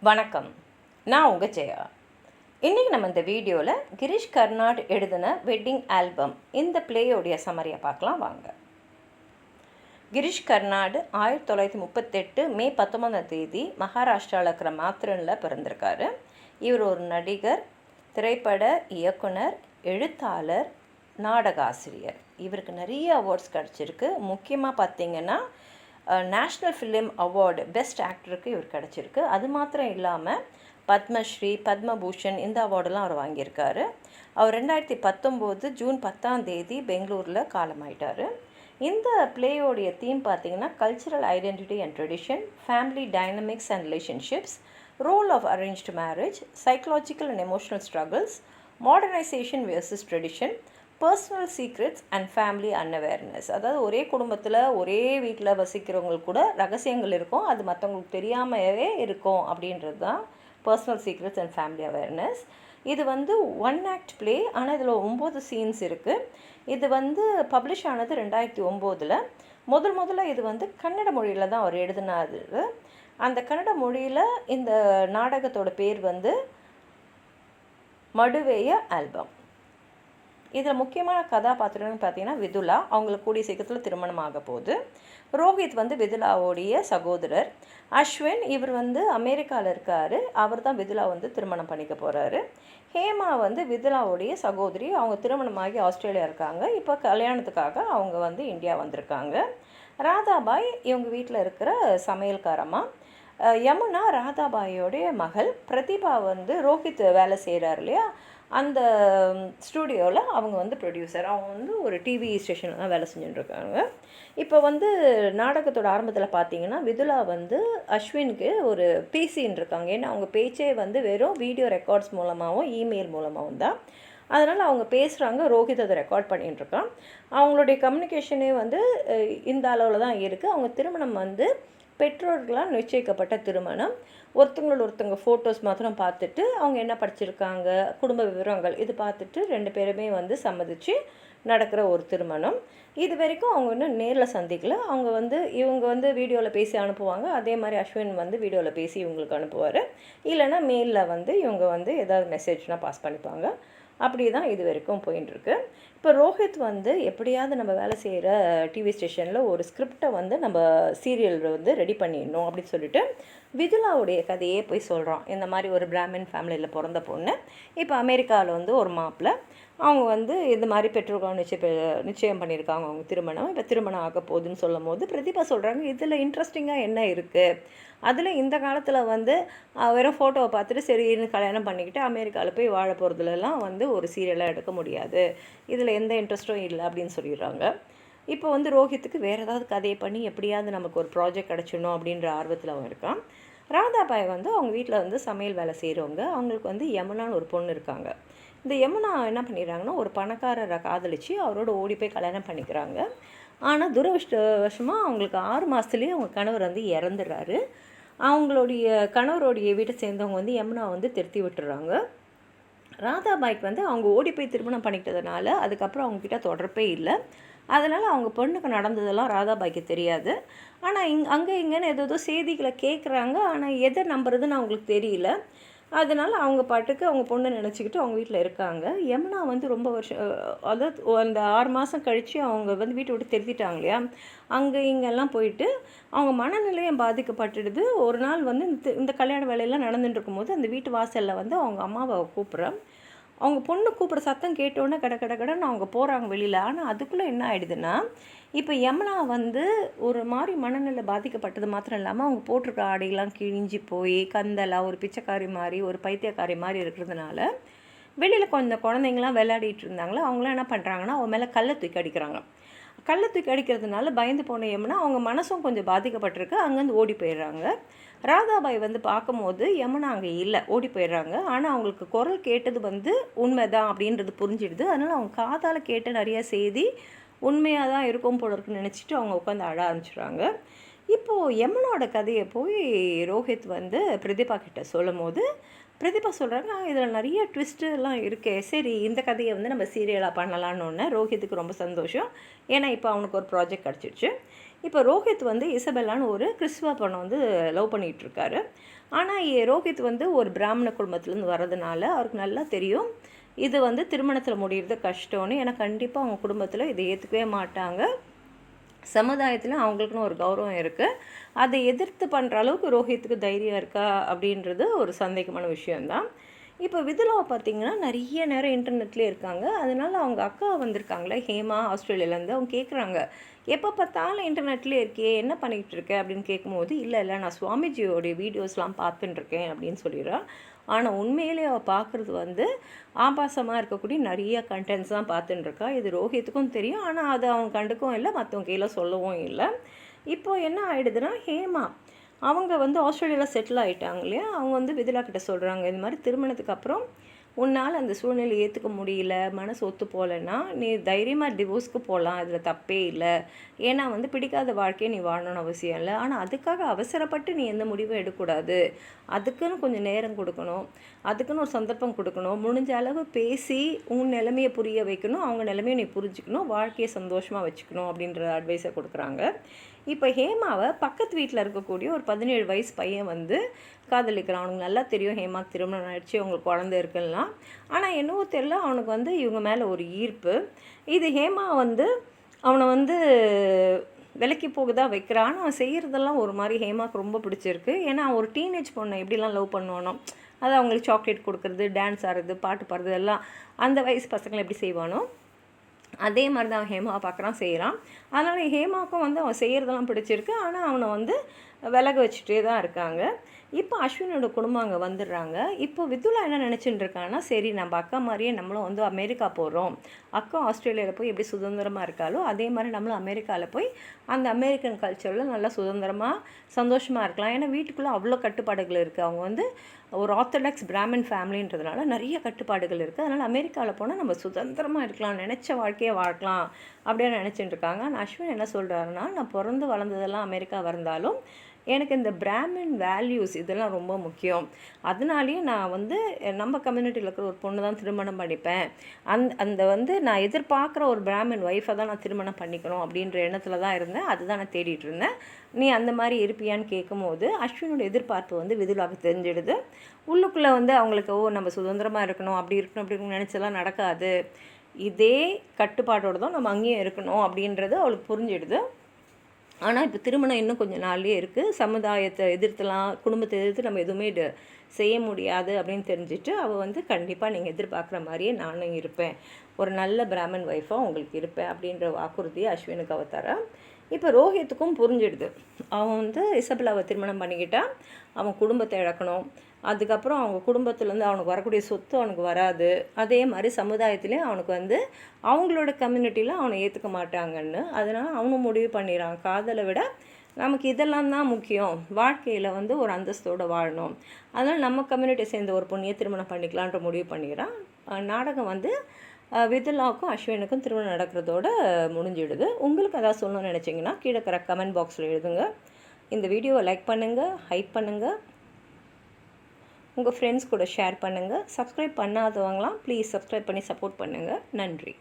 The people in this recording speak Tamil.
வணக்கம். நான் உங்கள் ஜெயா. இன்றைக்கி நம்ம இந்த வீடியோவில் கிரீஷ் கர்னாட் எழுதின வெட்டிங் ஆல்பம் இந்த பிளேயோடைய சம்மரியை பார்க்கலாம் வாங்க. கிரீஷ் கர்னாட் 1938 மே 19 மகாராஷ்டிராவில் இருக்கிற மாத்ரனில் பிறந்திருக்காரு. இவர் ஒரு நடிகர், திரைப்பட இயக்குனர், எழுத்தாளர், நாடக ஆசிரியர். இவருக்கு நிறைய அவார்ட்ஸ் கிடச்சிருக்கு. முக்கியமாக பார்த்திங்கன்னா நேஷ்னல் ஃபிலிம் அவார்டு பெஸ்ட் ஆக்டருக்கு இவர் கிடச்சிருக்கு. அது மாத்திரம் இல்லாமல் பத்மஸ்ரீ, பத்மபூஷன் இந்த அவார்டெல்லாம் அவர் வாங்கியிருக்காரு. அவர் 2019 ஜூன் 10 பெங்களூரில் காலமாயிட்டார். இந்த பிளேயோடைய தீம் பார்த்திங்கன்னா cultural identity and tradition, family dynamics and relationships, role of arranged marriage, psychological and emotional struggles, modernisation versus tradition, personal secrets and family unawareness. அதாவது ஒரே குடும்பத்தில் ஒரே வீட்டில் வசிக்கிறவங்களுக்கு கூட ரகசியங்கள் இருக்கும், அது மற்றவங்களுக்கு தெரியாமவே இருக்கும் அப்படின்றது தான் personal secrets and family awareness. இது ஒன் ஆக்ட் பிளே, ஆனால் இதில் 9 சீன்ஸ் இருக்குது. இது பப்ளிஷ் ஆனது 2009. முதல்ல இது கன்னட மொழியில் தான் அவர் எழுதினாரு. அந்த கன்னட மொழியில் இந்த நாடகத்தோட பேர் மடுவேய ஆல்பம். இதில் முக்கியமான கதாபாத்திரம்னு பார்த்தீங்கன்னா விதுலா. அவங்களுக்கு கூடிய சீக்கிரத்தில் திருமணம் ஆக போகுது. ரோஹித் விதுலாவோடைய சகோதரர். அஸ்வின் இவர் அமெரிக்காவில் இருக்கார். அவர் தான் விதுலா திருமணம் பண்ணிக்க போகிறாரு. ஹேமா விதுலாவுடைய சகோதரி. அவங்க திருமணமாகி ஆஸ்திரேலியா இருக்காங்க. இப்போ கல்யாணத்துக்காக அவங்க இந்தியா வந்திருக்காங்க. ராதாபாய் இவங்க வீட்டில் இருக்கிற சமையல்காரம்மா. யமுனா ராதாபாயோடைய மகள். பிரதிபா ரோஹித் வேலை செய்கிறார் இல்லையா, அந்த ஸ்டூடியோவில் அவங்க ப்ரொடியூசர். அவங்க ஒரு டிவி ஸ்டேஷனில் தான் வேலை செஞ்சுட்டுருக்காங்க. இப்போ நாடகத்தோட ஆரம்பத்தில் பார்த்தீங்கன்னா விதுலா அஸ்வினுக்கு ஒரு பிசின்னு இருக்காங்க. ஏன்னா அவங்க பேச்சே வெறும் வீடியோ ரெக்கார்ட்ஸ் மூலமாகவும் இமெயில் மூலமாகவும் தான். அதனால் அவங்க பேசுகிறாங்க, ரோஹித் அதை ரெக்கார்ட் பண்ணிகிட்ருக்கான். அவங்களுடைய கம்யூனிகேஷனே இந்த அளவில் தான் இருக்குது. அவங்க திருமணம் பெற்றோர்களால் நிச்சயிக்கப்பட்ட திருமணம். ஒருத்தவங்க ஃபோட்டோஸ் மாத்திரம் பார்த்துட்டு அவங்க என்ன படிச்சிருக்காங்க, குடும்ப விவரங்கள் இது பார்த்துட்டு 2 பேருமே சம்மதிச்சு நடக்கிற ஒரு திருமணம். இது வரைக்கும் அவங்க இன்னும் நேரில் சந்திக்கல. அவங்க இவங்க வீடியோவில் பேசி அனுப்புவாங்க. அதே மாதிரி அஸ்வின் வீடியோவில் பேசி இவங்களுக்கு அனுப்புவார். இல்லைன்னா மெயிலில் இவங்க ஏதாவது மெசேஜ்னால் பாஸ் பண்ணிப்பாங்க. அப்படி தான் இது வரைக்கும் போயின்ட்டுருக்கு. இப்போ ரோஹித் எப்படியாவது நம்ம வேலை செய்கிற டிவி ஸ்டேஷனில் ஒரு ஸ்கிரிப்டை நம்ம சீரியல் ரெடி பண்ணிடணும் அப்படின்னு சொல்லிட்டு விதுலாவுடைய கதையே போய் சொல்கிறான். இந்த மாதிரி ஒரு பிராமின் ஃபேமிலியில் பிறந்த பொண்ணு, இப்போ அமெரிக்காவில் ஒரு மாப்பிள்ளை. அவங்க இந்த மாதிரி பெற்றோர்கள் நிச்சயம் பண்ணியிருக்காங்க. அவங்க இப்போ திருமணம் ஆக போகுதுன்னு சொல்லும் போது பிரதீபா சொல்கிறாங்க, இதில் இன்ட்ரெஸ்டிங்காக என்ன இருக்குது, அதில் இந்த காலத்தில் வெறும் ஃபோட்டோவை பார்த்துட்டு சரின்னு கல்யாணம் பண்ணிக்கிட்டு அமெரிக்காவில் போய் வாழ போகிறதுலலாம் ஒரு சீரியலாக எடுக்க முடியாது, இதில் எந்த இன்ட்ரெஸ்ட்டும் இல்லை அப்படின்னு சொல்லிடுறாங்க. இப்போ ரோஹித்துக்கு வேறு ஏதாவது கதையை பண்ணி எப்படியாவது நமக்கு ஒரு ப்ராஜெக்ட் கிடச்சிடணும் அப்படின்ற ஆர்வத்தில் அவன் இருக்கான். ராதாபாய் அவங்க வீட்டில் சமையல் வேலை செய்கிறவங்க. அவங்களுக்கு யமுனான்னு ஒரு பொண்ணு இருக்காங்க. இந்த யமுனா என்ன பண்ணிடுறாங்கன்னா ஒரு பணக்காரரை காதலித்து அவரோட ஓடி போய் கல்யாணம் பண்ணிக்கிறாங்க. ஆனால் துரதிர்ஷ்டவசமாக அவங்களுக்கு 6 மாதத்துலேயே அவங்க கணவர் இறந்துடுறாரு. அவங்களுடைய கணவருடைய வீட்டை சேர்ந்தவங்க யமுனா திருத்தி விட்டுறாங்க. ராதாபாய்க்கு அவங்க ஓடி போய் திருமணம் பண்ணிக்கிட்டதுனால அதுக்கப்புறம் அவங்கக்கிட்ட தொடர்பே இல்லை. அதனால் அவங்க பொண்ணுக்கு நடந்ததெல்லாம் ராதாபாய்க்கு தெரியாது. ஆனால் அங்கே இங்கேன்னு ஏதோ செய்திகளை கேட்குறாங்க. ஆனால் எதை நம்புறதுன்னு அவங்களுக்கு தெரியல. அதனால் அவங்க பாட்டுக்கு அவங்க பொண்ணை நினச்சிக்கிட்டு அவங்க வீட்டில் இருக்காங்க. யமுனா ரொம்ப வருஷம், அதாவது அந்த 6 மாதம் கழித்து அவங்க வீட்டை விட்டு திருத்திட்டாங்க இல்லையா, அங்கே இங்கெல்லாம் போயிட்டு அவங்க மனநிலையம் பாதிக்கப்பட்டுடுது. ஒரு நாள் இந்த கல்யாண வேலையெல்லாம் நடந்துட்டு இருக்கும்போது அந்த வீட்டு வாசலில் அவங்க அம்மாவை கூப்பிட்றேன். அவங்க பொண்ணு கூப்பிட்ற சத்தம் கேட்டோன்னே கடன்னு அவங்க போகிறாங்க வெளியில். ஆனால் அதுக்குள்ளே என்ன ஆகிடுதுன்னா, இப்போ யமுனா ஒரு மாதிரி மனநிலை பாதிக்கப்பட்டது மாத்திரம் இல்லாமல் அவங்க போட்டிருக்க ஆடையெல்லாம் கிழிஞ்சி போய் கந்தலாக ஒரு பிச்சைக்காரி மாதிரி ஒரு பைத்தியக்காரி மாதிரி இருக்கிறதுனால வெளியில் கொஞ்சம் குழந்தைங்களாம் விளையாடிட்டு இருந்தாங்களே, அவங்களாம் என்ன பண்ணுறாங்கன்னா அவன் மேலே கல்லை தூக்கி அடிக்கிறாங்க. கல்லை தூக்கி அடிக்கிறதுனால பயந்து போன யமுனா அவங்க மனசும் கொஞ்சம் பாதிக்கப்பட்டிருக்கு. அங்கேருந்து ஓடி போயிடுறாங்க. ராதாபாய் பார்க்கும்போது யமுனா அங்கே இல்லை, ஓடி போயிடுறாங்க. ஆனால் அவங்களுக்கு குரல் கேட்டது உண்மைதான் அப்படின்றது புரிஞ்சிடுது. அதனால் அவங்க காதால் கேட்ட நிறைய செய்தி உண்மையாக தான் இருக்கும் போல இருக்குன்னு நினச்சிட்டு அவங்க உட்காந்து அழ ஆரம்பிச்சிடுறாங்க. இப்போது யமுனோட கதையை போய் ரோஹித் பிரதீபா கிட்ட சொல்லும் போது பிரதீபா சொல்கிறாங்க, இதில் நிறைய ட்விஸ்ட்டுலாம் இருக்கே, சரி இந்த கதையை நம்ம சீரியலாக பண்ணலான்னு. ரோஹித்துக்கு ரொம்ப சந்தோஷம். ஏன்னா இப்போ அவனுக்கு ஒரு ப்ராஜெக்ட் கிடச்சிடுச்சு. இப்போ ரோஹித் வந்து இசபெல்லான்னு ஒரு கிறிஸ்துவ பொண்ணை வந்து லவ் பண்ணிகிட்ருக்காரு. ஆனால் ரோஹித் வந்து ஒரு பிராமண குடும்பத்துலேருந்து வர்றதுனால அவருக்கு நல்லா தெரியும் இது வந்து திருமணத்தில் முடிகிறது கஷ்டம்னு. ஏன்னா கண்டிப்பாக அவங்க குடும்பத்தில் இதை ஏற்றுக்கவே மாட்டாங்க. சமுதாயத்தில் அவங்களுக்குன்னு ஒரு கௌரவம் இருக்குது. அதை எதிர்த்து பண்ணுற அளவுக்கு ரோஹித்துக்கு தைரியம் இருக்கா அப்படின்றது ஒரு சந்தேகமான விஷயந்தான். இப்போ விதுலாவை பார்த்திங்கன்னா நிறைய நேரம் இன்டர்நெட்லேயே இருக்காங்க. அதனால் அவங்க அக்கா வந்திருக்காங்களே ஹேமா ஆஸ்திரேலியாவிலேருந்து, அவங்க கேட்குறாங்க எப்போ பார்த்தாலும் இன்டர்நெட்லேயே இருக்கே என்ன பண்ணிகிட்டு இருக்க அப்படின்னு கேட்கும்போது இல்லை நான் சுவாமிஜியோடைய வீடியோஸ்லாம் பார்த்துட்டுருக்கேன் அப்படின்னு சொல்லிடுறான். ஆனால் உண்மையிலே அவள் பார்க்குறது வந்து ஆபாசமாக இருக்கக்கூடிய நிறைய கண்டென்ட்ஸ் தான் பார்த்துட்டுருக்கா. இது ரோஹித்துக்கும் தெரியும். ஆனால் அது அவங்க கண்டுக்கவும் இல்லை, மற்றவங்க கையில் சொல்லவும் இல்லை. இப்போது என்ன ஆகிடுதுன்னா ஹேமா அவங்க வந்து ஆஸ்திரேலியாவில் செட்டில் ஆகிட்டாங்க இல்லையா. அவங்க வந்து விதுலா கிட்ட சொல்கிறாங்க இது மாதிரி திருமணத்துக்கு அப்புறம் உன்னால் அந்த சூழ்நிலை ஏற்றுக்க முடியல, மனசு ஒத்து போகலன்னா நீ தைரியமாக டிவோர்ஸ்க்கு போகலாம், அதில் தப்பே இல்லை. ஏன்னா வந்து பிடிக்காத வாழ்க்கையை நீ வாழணும்னு அவசியம் இல்லை. ஆனால் அதுக்காக அவசரப்பட்டு நீ எந்த முடிவும் எடுக்கக்கூடாது. அதுக்குன்னு கொஞ்சம் நேரம் கொடுக்கணும், அதுக்குன்னு ஒரு சந்தர்ப்பம் கொடுக்கணும். முடிஞ்ச அளவு பேசி உன் நிலைமையை புரிய வைக்கணும், அவங்க நிலைமையை நீ புரிஞ்சுக்கணும், வாழ்க்கையை சந்தோஷமாக வச்சுக்கணும் அப்படின்ற அட்வைஸை கொடுக்குறாங்க. இப்போ ஹேமாவை பக்கத்து வீட்டில் இருக்கக்கூடிய ஒரு 17 வயசு பையன் வந்து காதலிக்கிறான். அவனுக்கு நல்லா தெரியும் ஹேமாவுக்கு திருமணம் ஆகிடுச்சு, அவங்களுக்கு குழந்தை இருக்குலாம். ஆனால் என்னவோ தெரியல அவனுக்கு வந்து இவங்க மேலே ஒரு ஈர்ப்பு. இது ஹேமா வந்து அவனை வந்து விலைக்கு போக தான் வைக்கிறான். ஆனால் அவன் செய்கிறதெல்லாம் ஒரு மாதிரி ஹேமாவுக்கு ரொம்ப பிடிச்சிருக்கு. ஏன்னா அவன் ஒரு டீனேஜ் பொண்ணை எப்படிலாம் லவ் பண்ணுவானோ, அது அவங்களுக்கு சாக்லேட் கொடுக்குறது, டான்ஸ் ஆடுறது, பாட்டு பாடுறது எல்லாம் அந்த வயசு பசங்களை எப்படி செய்வானோ அதே மாதிரி தான் அவன் ஹேமாவை பார்க்குறான், செய்கிறான். அதனால் ஹேமாவுக்கும் வந்து அவன் செய்கிறதெல்லாம் பிடிச்சிருக்கு. ஆனால் அவனை வந்து விலக வச்சுட்டே தான் இருக்காங்க. இப்போ அஸ்வினோட குடும்பம் அங்கே வந்துடுறாங்க. இப்போ விதுலா என்ன நினச்சிட்டு இருக்கான்னா, சரி நம்ம அக்கா மாதிரியே நம்மளும் வந்து அமெரிக்கா போகிறோம், அக்கா ஆஸ்திரேலியாவில் போய் எப்படி சுதந்திரமாக இருக்காலோ அதே மாதிரி நம்மளும் அமெரிக்காவில் போய் அந்த அமெரிக்கன் கல்ச்சரில் நல்லா சுதந்திரமாக சந்தோஷமாக இருக்கலாம். ஏன்னா வீட்டுக்குள்ளே அவ்வளோ கட்டுப்பாடுகள் இருக்குது. அவங்க வந்து ஒரு ஆர்த்தடாக்ஸ் பிராமின் ஃபேமிலின்றதுனால நிறைய கட்டுப்பாடுகள் இருக்குது. அதனால் அமெரிக்காவில் போனால் நம்ம சுதந்திரமாக இருக்கலாம், நினச்ச வாழ்க்கையை வாழலாம் அப்படின்னு நினச்சிட்டு இருக்காங்க. ஆனால் அஸ்வின் என்ன சொல்கிறாருன்னா, நான் பிறந்து வளர்ந்ததெல்லாம் அமெரிக்கா இருந்தாலும் எனக்கு இந்த பிராமின் வேல்யூஸ் இதெல்லாம் ரொம்ப முக்கியம். அதனாலேயே நான் வந்து நம்ம கம்யூனிட்டியில் இருக்கிற ஒரு பொண்ணு தான் திருமணம் பண்ணிப்பேன். அந்த வந்து நான் எதிர்பார்க்குற ஒரு பிராமின் ஒய்ஃபை தான் நான் திருமணம் பண்ணிக்கணும் அப்படின்ற எண்ணத்தில் தான் இருந்தேன். அதுதான் நான் தேடிட்டு இருந்தேன். நீ அந்த மாதிரி இருப்பியான்னு கேட்கும்போது அஸ்வினோட எதிர்பார்ப்பு வந்து விதுலாவுக்கு தெரிஞ்சிடுது. உள்ளுக்குள்ளே வந்து அவங்களுக்கு நம்ம சுதந்திரமாக இருக்கணும், அப்படி இருக்கணும் அப்படி நினச்செல்லாம் நடக்காது, இதே கட்டுப்பாட்டோடு தான் நம்ம அங்கேயும் இருக்கணும் அப்படின்றது அவளுக்கு புரிஞ்சிடுது. ஆனால் இப்போ திருமணம் இன்னும் கொஞ்சம் நாள்லேயே இருக்குது. சமுதாயத்தை எதிர்த்துலாம், குடும்பத்தை எதிர்த்து நம்ம எதுவுமே செய்ய முடியாது அப்படின்னு தெரிஞ்சுட்டு அவள் வந்து கண்டிப்பாக நீங்கள் எதிர்பார்க்குற மாதிரியே நானும் இருப்பேன், ஒரு நல்ல பிராமன் ஒய்ஃபாக உங்களுக்கு இருப்பேன் அப்படின்ற வாக்குறுதியை அஸ்வினுக்கு அவ தரா. இப்போ ரோஹித்துக்கும் புரிஞ்சிடுது, அவன் வந்து இசபெல்லாவை திருமணம் பண்ணிக்கிட்டால் அவன் குடும்பத்தை இழக்கணும், அதுக்கப்புறம் அவங்க குடும்பத்துலேருந்து அவனுக்கு வரக்கூடிய சொத்து அவனுக்கு வராது, அதே மாதிரி சமுதாயத்துலேயும் அவனுக்கு வந்து அவங்களோட கம்யூனிட்டியில் அவனை ஏற்றுக்க மாட்டாங்கன்னு. அதனால் அவனும் முடிவு பண்ணிடுறான், காதலை விட நமக்கு இதெல்லாம் தான் முக்கியம், வாழ்க்கையில் வந்து ஒரு அந்தஸ்தோடு வாழணும், அதனால் நம்ம கம்யூனிட்டியை சேர்ந்த ஒரு பொண்ணையை திருமணம் பண்ணிக்கலான்ற முடிவு பண்ணிடுறான். நாடகம் வந்து விதுலாவுக்கும் அஸ்வினுக்கும் திருமணம் நடக்கிறதோட முடிஞ்சிடுது. உங்களுக்கு அதாவது சொல்லணும்னு நினச்சிங்கன்னா கீழே இருக்கிற கமெண்ட் பாக்ஸில் எழுதுங்க. இந்த வீடியோவை லைக் பண்ணுங்கள், ஹைப் பண்ணுங்கள், உங்கள் ஃப்ரெண்ட்ஸ் கூட ஷேர் பண்ணுங்கள். சப்ஸ்கிரைப் பண்ணாதவங்களாம் ப்ளீஸ் சப்ஸ்கிரைப் பண்ணி சப்போர்ட் பண்ணுங்கள். நன்றி.